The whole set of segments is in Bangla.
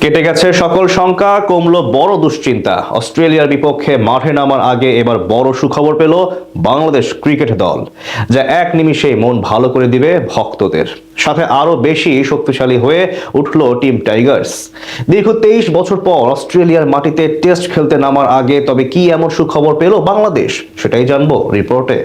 কেটে গেছে সকল শঙ্কা, কমলো বড় দুশ্চিন্তা। অস্ট্রেলিয়ার বিপক্ষে মাঠে নামার আগে এবার বড় সুখবর পেল বাংলাদেশ ক্রিকেট দল, যা এক নিমিষেই মন ভালো করে দিবে ভক্তদের। সাথে আরো বেশি শক্তিশালী হয়ে উঠল টিম টাইগার্স। দীর্ঘ 23 বছর পর অস্ট্রেলিয়ার মাটিতে টেস্ট খেলতে নামার আগে তবে কি এমন সুখবর পেল বাংলাদেশ, সেটাই জানবো রিপোর্টে।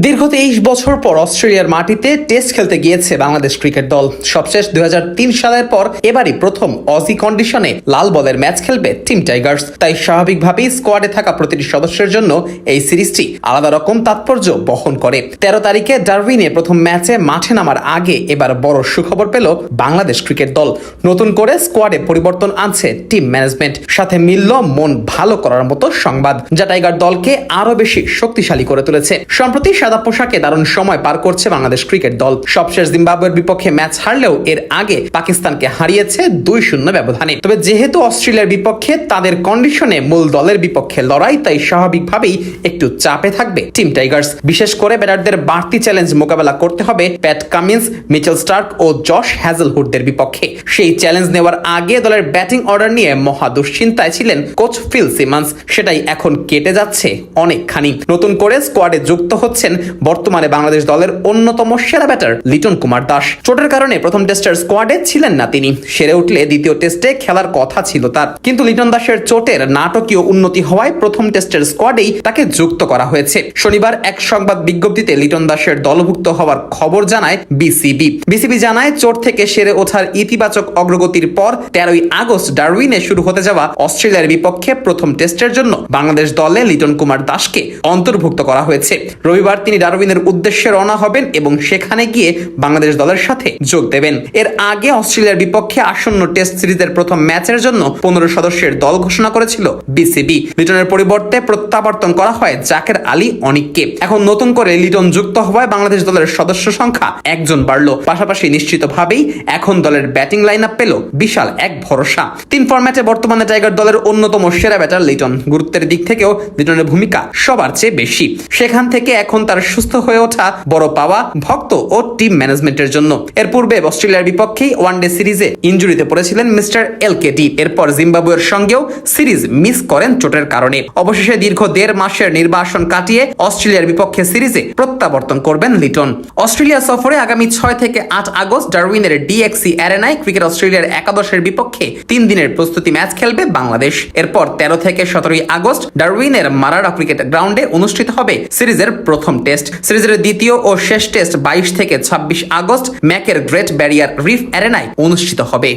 দীর্ঘ 23 বছর পর অস্ট্রেলিয়ার মাটিতে টেস্ট খেলতে গিয়েছে বাংলাদেশ ক্রিকেট দল। সবশেষ 2003 সালের পর এবারই প্রথম অজি কন্ডিশনে লাল বলের ম্যাচ খেলবে টিম টাইগার্স। তাই স্বাভাবিকভাবেই স্কোয়াডে থাকা প্রতিটি সদস্যের জন্য এই সিরিজটি আলাদা রকম তাৎপর্য বহন করে। 13 তারিখে ডারউইনে প্রথম ম্যাচে মাঠে নামার আগে এবার বড় সুখবর পেল বাংলাদেশ ক্রিকেট দল। নতুন করে স্কোয়াডে পরিবর্তন আনছে টিম ম্যানেজমেন্ট, সাথে মিলল মন ভালো করার মতো সংবাদ, যা টাইগার দলকে আরো বেশি শক্তিশালী করে তুলেছে। সম্প্রতি সাদা পোশাকে দারুণ সময় পার করছে বাংলাদেশ ক্রিকেট দল। সবশেষ জিম্বাবুয়ের বিপক্ষে ম্যাচ হারলেও এর আগে পাকিস্তানকে হারিয়েছে 2-0 ব্যবধানে। তবে যেহেতু অস্ট্রেলিয়ার বিপক্ষে তাদের কন্ডিশনে মূল দলের বিপক্ষে লড়াই, তাই স্বাভাবিকভাবেই একটু চাপে থাকবে টিম টাইগার্স। বিশেষ করে ব্যাটারদের বাড়তি চ্যালেঞ্জ মোকাবেলা করতে হবে প্যাট কামিন্স, মিচেল স্টার্ক ও জশ হ্যাজেলহুডদের বিপক্ষে। সেই চ্যালেঞ্জ নেওয়ার আগে দলের ব্যাটিং অর্ডার নিয়ে মহা দুশ্চিন্তায় ছিলেন কোচ ফিল সিমন্স। সেটাই এখন কেটে যাচ্ছে অনেকখানি। নতুন করে স্কোয়াডে যুক্ত হচ্ছেন বর্তমানে বাংলাদেশ দলের অন্যতম সেরা ব্যাটার লিটন কুমার দাস। চোটের কারণে প্রথম টেস্টের স্কোয়াডে ছিলেন না তিনি। সেরে উঠলে দ্বিতীয় টেস্টে খেলার কথা ছিল তার, কিন্তু লিটন দাসের চোটের নাটকীয় উন্নতি হওয়ায় প্রথম টেস্টের স্কোয়াডেই তাকে যুক্ত করা হয়েছে। শনিবার এক সংবাদ বিজ্ঞপ্তিতে লিটন দাসের দলভুক্ত হওয়ার খবর জানায় বিসিবি জানায়, চোট থেকে সেরে ওঠার ইতিবাচক অগ্রগতির পর 13ই আগস্ট ডারউইনে শুরু হতে যাওয়া অস্ট্রেলিয়ার বিপক্ষে প্রথম টেস্টের জন্য বাংলাদেশ দলে লিটন কুমার দাসকে অন্তর্ভুক্ত করা হয়েছে। রবিবার তিনি ডারউইনের উদ্দেশ্যে রওনা হবেন এবং সেখানে গিয়ে বাংলাদেশ দলের সাথে যোগ দেবেন। এর আগে অস্ট্রেলিয়ার বিপক্ষে আসন্ন টেস্ট সিরিজের প্রথম ম্যাচের জন্য 15 সদস্যের দল ঘোষণা করেছিল বিসিবি। লিটনের পরিবর্তে প্রত্যাবর্তন করা হয় জাকের আলী অনিককে। এখন নতুন করে লিটন যুক্ত হওয়ায় বাংলাদেশ দলের সদস্য সংখ্যা একজন বাড়ল। পাশাপাশি নিশ্চিতভাবেই এখন দলের ব্যাটিং লাইন আপ পেল বিশাল এক ভরসা। 3 ফরম্যাটে বর্তমানে টাইগার দলের অন্যতম সেরা ব্যাটার লিটন। গুরুত্বের দিক থেকেও লিটনের ভূমিকা সবার চেয়ে বেশি। সেখান থেকে এখন তার সুস্থ হয়ে ওঠা বড় পাওয়া ভক্ত ও টিম ম্যানেজমেন্টের জন্য। এর পূর্বে অস্ট্রেলিয়ার বিপক্ষেই ওয়ানডে সিরিজে ইনজুরিতে পড়েছিলেন মিস্টার এলকেটি। এরপর জিম্বাবুয়ের সঙ্গেও সিরিজ মিস করেন চোটের কারণে। অবশেষে দীর্ঘ 1.5 মাসের নির্বাসন কাটিয়ে অস্ট্রেলিয়ার বিপক্ষে সিরিজে প্রত্যাবর্তন করবেন লিটন। অস্ট্রেলিয়া সফরে আগামী 6 থেকে 8 আগস্ট ডারউইনের ডিএক্সি অ্যারেনায় ক্রিকেট অস্ট্রেলিয়ার একাদশের বিপক্ষে 3 দিনের প্রস্তুতি ম্যাচ খেলবে বাংলাদেশ। এরপর 13 থেকে 17 আগস্ট ডারউইনের মারাডা ক্রিকেট গ্রাউন্ডে অনুষ্ঠিত হবে সিরিজের প্রথম টেস্ট। সিরিজের দ্বিতীয় ও শেষ টেস্ট 22 থেকে 26 আগস্ট ম্যাকের গ্রেট ব্যারিয়ার রিফ অ্যারেনায় অনুষ্ঠিত হবে।